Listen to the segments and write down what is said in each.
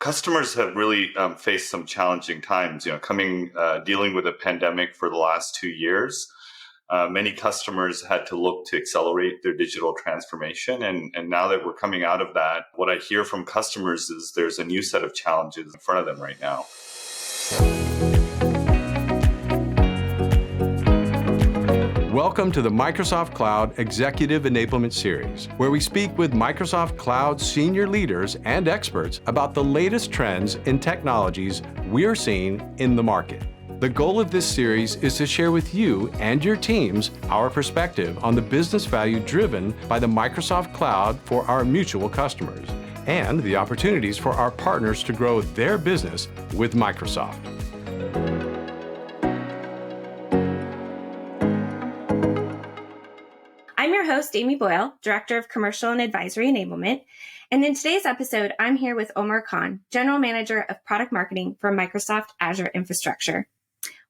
Customers have really faced some challenging times. Dealing with a pandemic for the last 2 years. Many customers had to look to accelerate their digital transformation. And now that we're coming out of that, what I hear from customers is there's a new set of challenges in front of them right now. Welcome to the Microsoft Cloud Executive Enablement Series, where we speak with Microsoft Cloud senior leaders and experts about the latest trends and technologies we're seeing in the market. The goal of this series is to share with you and your teams our perspective on the business value driven by the Microsoft Cloud for our mutual customers, and the opportunities for our partners to grow their business with Microsoft. I'm your host, Amy Boyle, Director of Commercial and Advisory Enablement. And in today's episode, I'm here with Omar Khan, General Manager of Product Marketing for Microsoft Azure Infrastructure.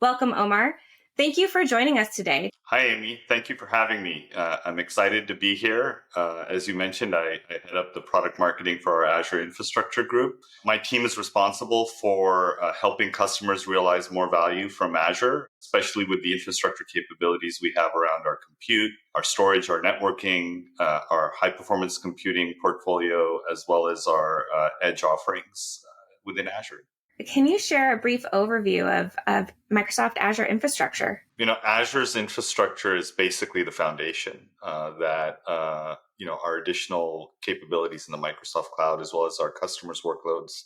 Welcome, Omar. Thank you for joining us today. Hi, Amy. Thank you for having me. I'm excited to be here. As you mentioned, I head up the product marketing for our Azure Infrastructure group. My team is responsible for helping customers realize more value from Azure, especially with the infrastructure capabilities we have around our compute, our storage, our networking, our high-performance computing portfolio, as well as our edge offerings within Azure. Can you share a brief overview of Microsoft Azure Infrastructure? Azure's infrastructure is basically the foundation that our additional capabilities in the Microsoft Cloud, as well as our customers' workloads,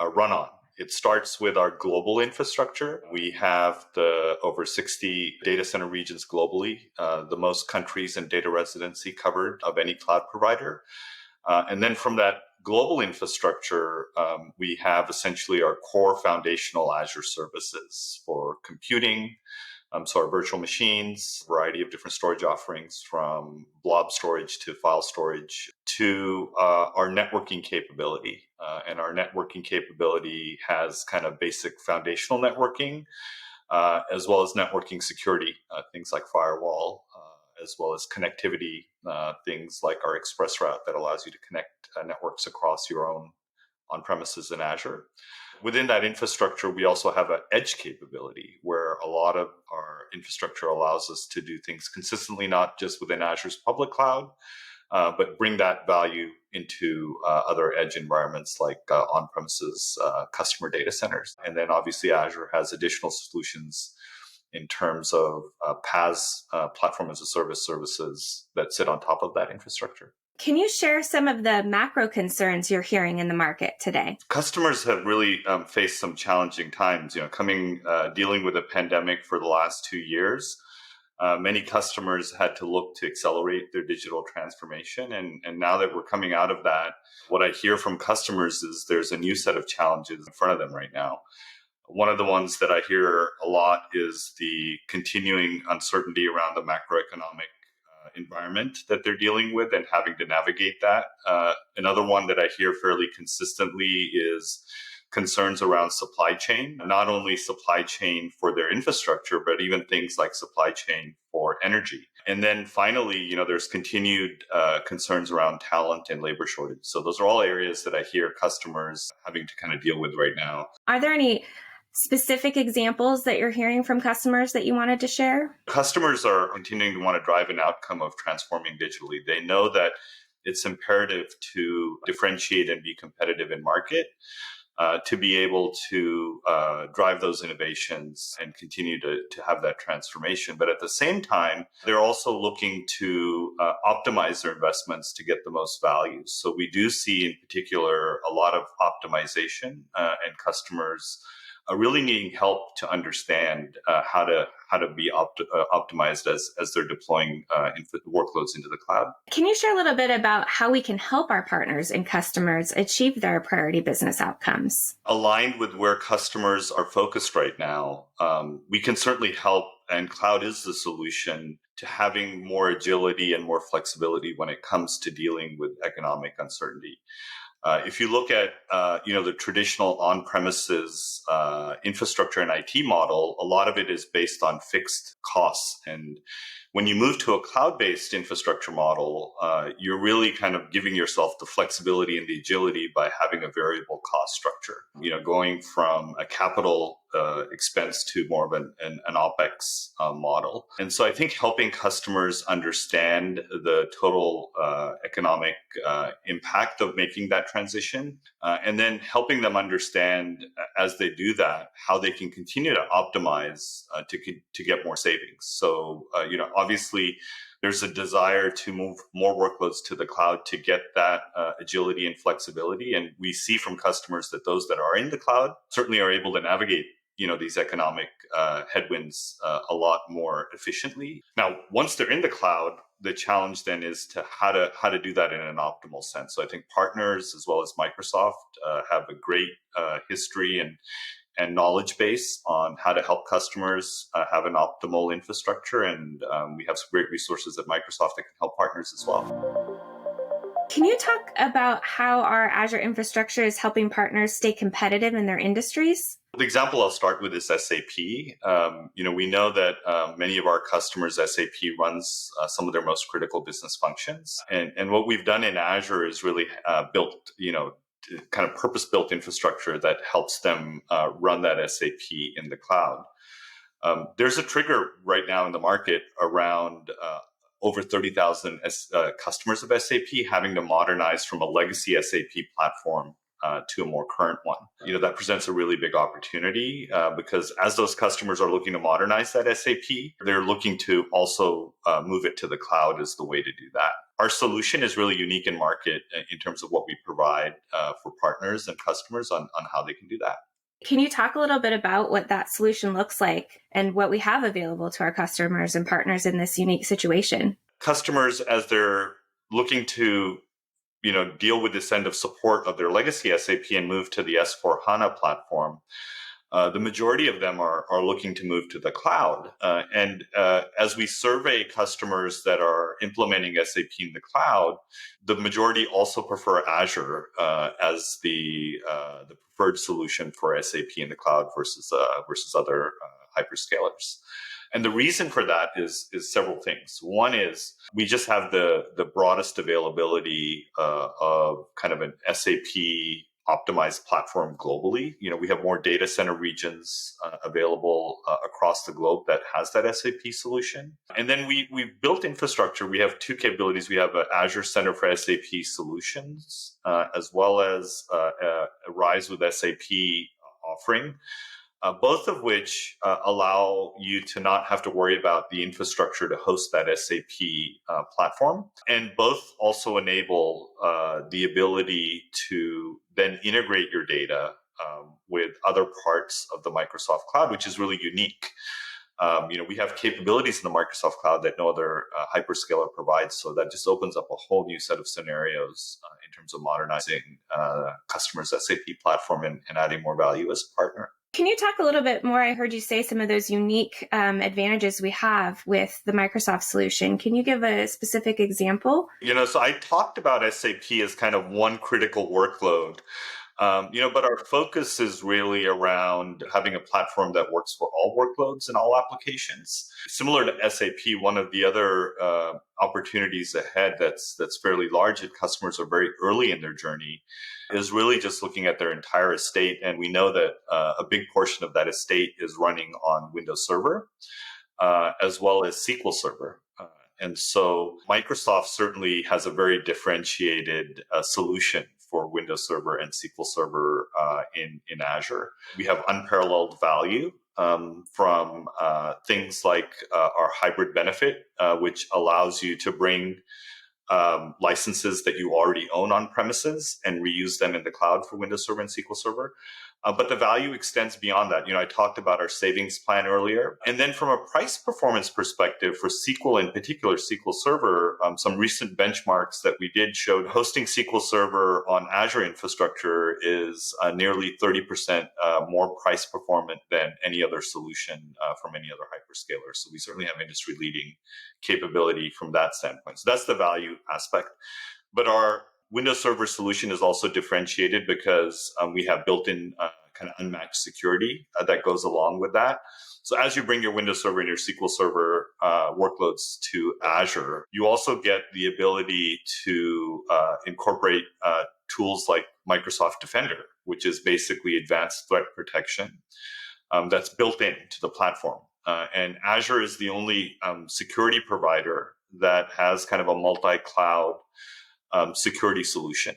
run on. It starts with our global infrastructure. We have over 60 data center regions globally, the most countries and data residency covered of any cloud provider. And then from that global infrastructure, we have essentially our core foundational Azure services for computing, so our virtual machines, a variety of different storage offerings from blob storage to file storage to our networking capability. And our networking capability has kind of basic foundational networking, as well as networking security, things like firewall, as well as connectivity, things like our Express Route that allows you to connect networks across your own on-premises in Azure. Within that infrastructure, we also have an edge capability where a lot of our infrastructure allows us to do things consistently, not just within Azure's public cloud, but bring that value into other edge environments like on-premises customer data centers. And then obviously Azure has additional solutions in terms of PaaS, Platform as a Service services that sit on top of that infrastructure. Can you share some of the macro concerns you're hearing in the market today? Customers have really faced some challenging times. Dealing with a pandemic for the last 2 years, many customers had to look to accelerate their digital transformation. And now that we're coming out of that, what I hear from customers is there's a new set of challenges in front of them right now. One of the ones that I hear a lot is the continuing uncertainty around the macroeconomic environment that they're dealing with and having to navigate that. Another one that I hear fairly consistently is concerns around supply chain, not only supply chain for their infrastructure, but even things like supply chain for energy. And then finally, there's continued concerns around talent and labor shortage. So those are all areas that I hear customers having to kind of deal with right now. Are there any specific examples that you're hearing from customers that you wanted to share? Customers are continuing to want to drive an outcome of transforming digitally. They know that it's imperative to differentiate and be competitive in market, to be able to drive those innovations and continue to have that transformation. But at the same time, they're also looking to optimize their investments to get the most value. So we do see in particular a lot of optimization and customers really needing help to understand how to be optimized as they're deploying workloads into the cloud. Can you share a little bit about how we can help our partners and customers achieve their priority business outcomes? Aligned with where customers are focused right now, we can certainly help, and cloud is the solution to having more agility and more flexibility when it comes to dealing with economic uncertainty. If you look at the traditional on-premises infrastructure and IT model, a lot of it is based on fixed costs. And when you move to a cloud-based infrastructure model, you're really kind of giving yourself the flexibility and the agility by having a variable cost structure. Going from a capital expense to more of an OpEx model. And so I think helping customers understand the total economic impact of making that transition, and then helping them understand as they do that, how they can continue to optimize to get more savings. So, obviously, there's a desire to move more workloads to the cloud to get that agility and flexibility. And we see from customers that those that are in the cloud certainly are able to navigate these economic headwinds a lot more efficiently. Now, once they're in the cloud, the challenge then is to how to do that in an optimal sense. So I think partners as well as Microsoft have a great history and knowledge base on how to help customers have an optimal infrastructure. And we have some great resources at Microsoft that can help partners as well. Can you talk about how our Azure infrastructure is helping partners stay competitive in their industries? The example I'll start with is SAP. We know that many of our customers, SAP runs some of their most critical business functions. And what we've done in Azure is really built, kind of purpose-built infrastructure that helps them run that SAP in the cloud. There's a trigger right now in the market around over 30,000 customers of SAP having to modernize from a legacy SAP platform to a more current one. That presents a really big opportunity because as those customers are looking to modernize that SAP, they're looking to also move it to the cloud as the way to do that. Our solution is really unique in market in terms of what we provide for partners and customers on how they can do that. Can you talk a little bit about what that solution looks like and what we have available to our customers and partners in this unique situation? Customers, as they're looking to deal with this end of support of their legacy SAP and move to the S/4HANA platform, the majority of them are looking to move to the cloud. And as we survey customers that are implementing SAP in the cloud, the majority also prefer Azure as the preferred solution for SAP in the cloud versus other hyperscalers. And the reason for that is several things. One is we just have the broadest availability of kind of an SAP optimized platform globally. We have more data center regions available across the globe that has that SAP solution. And then we've built infrastructure. We have two capabilities. We have an Azure Center for SAP Solutions, as well as a Rise with SAP offering. Both of which allow you to not have to worry about the infrastructure to host that SAP platform. And both also enable the ability to then integrate your data with other parts of the Microsoft Cloud, which is really unique. We have capabilities in the Microsoft Cloud that no other hyperscaler provides. So that just opens up a whole new set of scenarios in terms of modernizing customers' SAP platform and adding more value as a partner. Can you talk a little bit more? I heard you say some of those unique advantages we have with the Microsoft solution. Can you give a specific example? So I talked about SAP as kind of one critical workload. But our focus is really around having a platform that works for all workloads and all applications. Similar to SAP, one of the other opportunities ahead that's fairly large, if customers are very early in their journey, is really just looking at their entire estate. And we know that a big portion of that estate is running on Windows Server, as well as SQL Server. And so Microsoft certainly has a very differentiated solution for Windows Server and SQL Server in Azure. We have unparalleled value from things like our hybrid benefit, which allows you to bring licenses that you already own on premises and reuse them in the cloud for Windows Server and SQL Server. But the value extends beyond that. I talked about our savings plan earlier. And then from a price performance perspective for SQL, in particular SQL Server, some recent benchmarks that we did showed hosting SQL Server on Azure infrastructure is nearly 30% more price performant than any other solution from any other hyperscaler. So we certainly have industry leading capability from that standpoint. So that's the value aspect. But our Windows Server solution is also differentiated because we have built-in kind of unmatched security that goes along with that. So as you bring your Windows Server and your SQL Server workloads to Azure, you also get the ability to incorporate tools like Microsoft Defender, which is basically advanced threat protection that's built into the platform. And Azure is the only security provider that has kind of a multi-cloud security solution.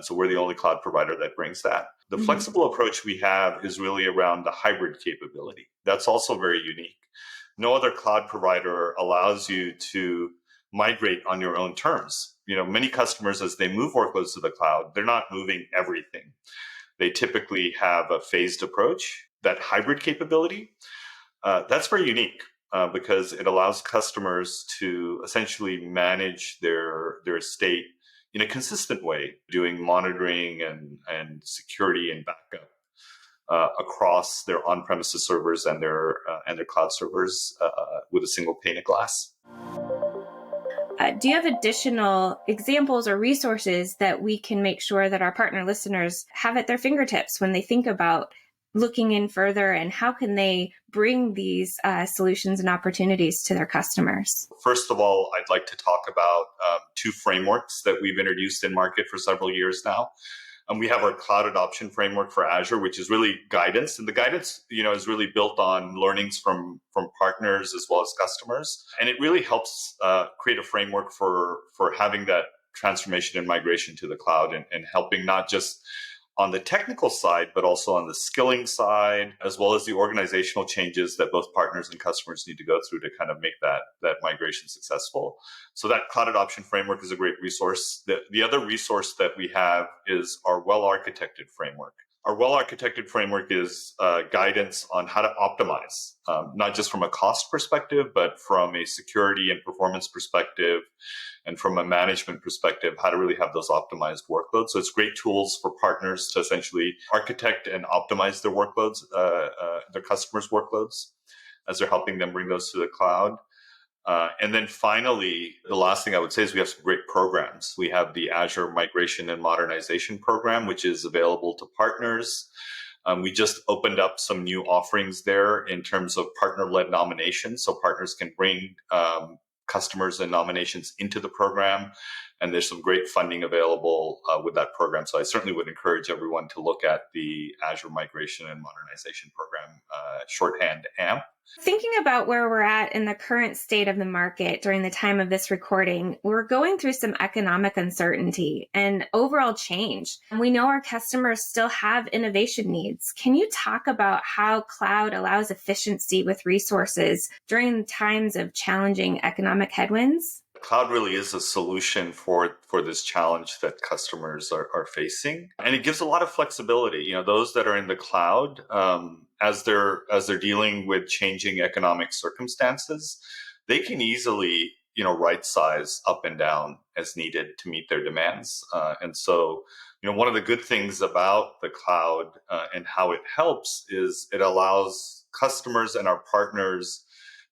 So we're the only cloud provider that brings that. The flexible approach we have is really around the hybrid capability. That's also very unique. No other cloud provider allows you to migrate on your own terms. Many customers, as they move workloads to the cloud, they're not moving everything. They typically have a phased approach. That hybrid capability, that's very unique because it allows customers to essentially manage their estate in a consistent way, doing monitoring and security and backup across their on-premises servers and their cloud servers with a single pane of glass. Do you have additional examples or resources that we can make sure that our partner listeners have at their fingertips when they think about looking in further, and how can they bring these solutions and opportunities to their customers? First of all, I'd like to talk about two frameworks that we've introduced in market for several years now. We have our cloud adoption framework for Azure, which is really guidance. And the guidance, is really built on learnings from partners as well as customers. And it really helps create a framework for having that transformation and migration to the cloud and helping not just on the technical side, but also on the skilling side, as well as the organizational changes that both partners and customers need to go through to kind of make that migration successful. So that cloud adoption framework is a great resource. The other resource that we have is our well-architected framework. Our well-architected framework is guidance on how to optimize, not just from a cost perspective, but from a security and performance perspective, and from a management perspective, how to really have those optimized workloads. So it's great tools for partners to essentially architect and optimize their workloads, their customers' workloads, as they're helping them bring those to the cloud. And then finally, the last thing I would say is we have some great programs. We have the Azure Migration and Modernization Program, which is available to partners. We just opened up some new offerings there in terms of partner-led nominations, so partners can bring customers and nominations into the program. And there's some great funding available with that program. So I certainly would encourage everyone to look at the Azure Migration and Modernization Program, shorthand AMP. Thinking about where we're at in the current state of the market during the time of this recording, we're going through some economic uncertainty and overall change. We know our customers still have innovation needs. Can you talk about how cloud allows efficiency with resources during times of challenging economic headwinds? Cloud really is a solution for this challenge that customers are facing. And it gives a lot of flexibility. Those that are in the cloud, as they're dealing with changing economic circumstances, they can easily, right size up and down as needed to meet their demands. And so, one of the good things about the cloud and how it helps is it allows customers and our partners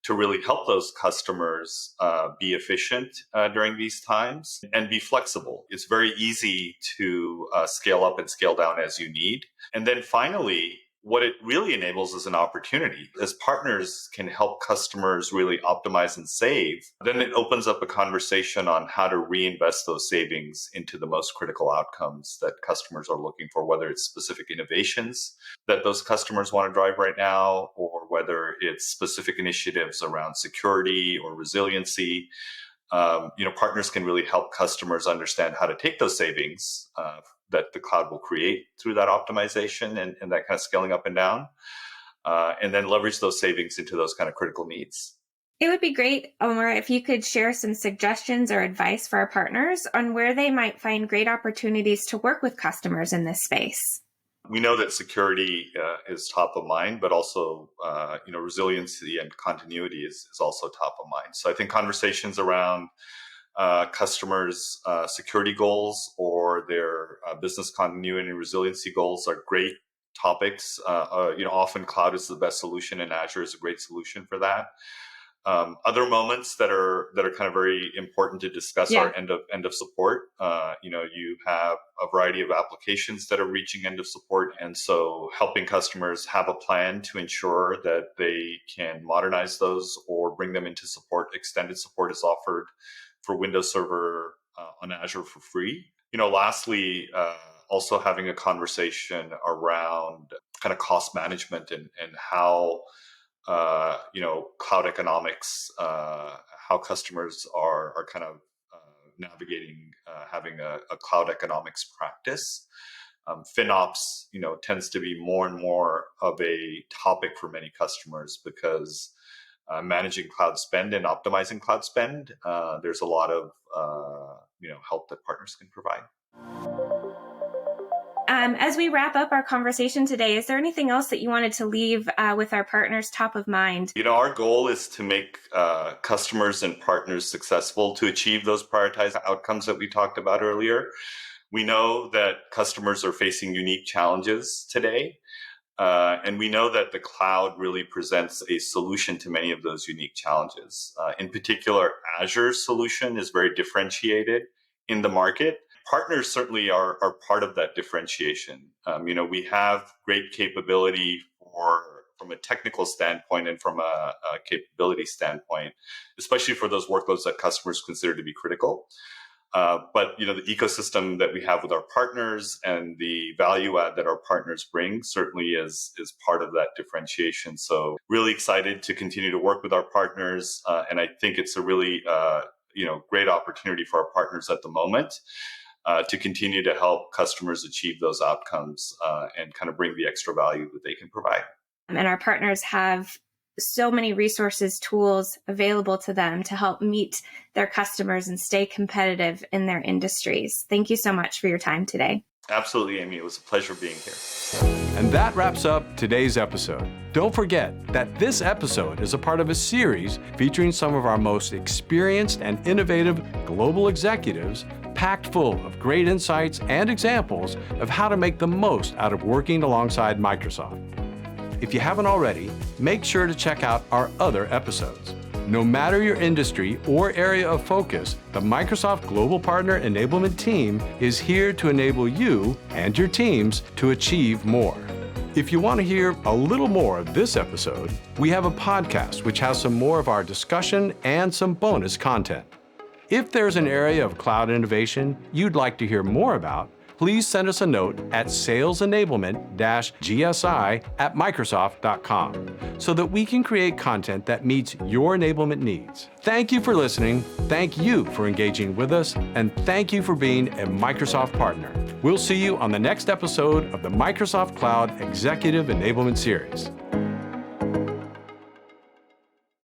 to really help those customers be efficient during these times and be flexible. It's very easy to scale up and scale down as you need. And then finally, what it really enables is an opportunity. As partners can help customers really optimize and save, then it opens up a conversation on how to reinvest those savings into the most critical outcomes that customers are looking for, whether it's specific innovations that those customers want to drive right now, or whether it's specific initiatives around security or resiliency. Partners can really help customers understand how to take those savings that the cloud will create through that optimization and that kind of scaling up and down, and then leverage those savings into those kind of critical needs. It would be great, Omar, if you could share some suggestions or advice for our partners on where they might find great opportunities to work with customers in this space. We know that security is top of mind, but also, resiliency and continuity is also top of mind. So I think conversations around customers' security goals or their business continuity and resiliency goals are great topics. Often cloud is the best solution, and Azure is a great solution for that. Other moments that are kind of very important to discuss are end of support. You have a variety of applications that are reaching end of support, and so helping customers have a plan to ensure that they can modernize those or bring them into support. Extended support is offered for Windows Server on Azure for free. Lastly, also having a conversation around kind of cost management and how cloud economics, how customers are kind of navigating having a cloud economics practice. FinOps, tends to be more and more of a topic for many customers because managing cloud spend and optimizing cloud spend, there's a lot of help that partners can provide. As we wrap up our conversation today, is there anything else that you wanted to leave with our partners top of mind? Our goal is to make customers and partners successful to achieve those prioritized outcomes that we talked about earlier. We know that customers are facing unique challenges today, and we know that the cloud really presents a solution to many of those unique challenges. In particular, Azure's solution is very differentiated in the market. Partners certainly are part of that differentiation. We have great capability from a technical standpoint and from a capability standpoint, especially for those workloads that customers consider to be critical. But the ecosystem that we have with our partners and the value add that our partners bring certainly is part of that differentiation. So really excited to continue to work with our partners, and I think it's a really great opportunity for our partners at the moment. To continue to help customers achieve those outcomes and kind of bring the extra value that they can provide. And our partners have so many resources, tools available to them to help meet their customers and stay competitive in their industries. Thank you so much for your time today. Absolutely, Amy. It was a pleasure being here. And that wraps up today's episode. Don't forget that this episode is a part of a series featuring some of our most experienced and innovative global executives, packed full of great insights and examples of how to make the most out of working alongside Microsoft. If you haven't already, make sure to check out our other episodes. No matter your industry or area of focus, the Microsoft Global Partner Enablement Team is here to enable you and your teams to achieve more. If you want to hear a little more of this episode, we have a podcast which has some more of our discussion and some bonus content. If there's an area of cloud innovation you'd like to hear more about, please send us a note at salesenablement-gsi@microsoft.com so that we can create content that meets your enablement needs. Thank you for listening, thank you for engaging with us, and thank you for being a Microsoft partner. We'll see you on the next episode of the Microsoft Cloud Executive Enablement Series.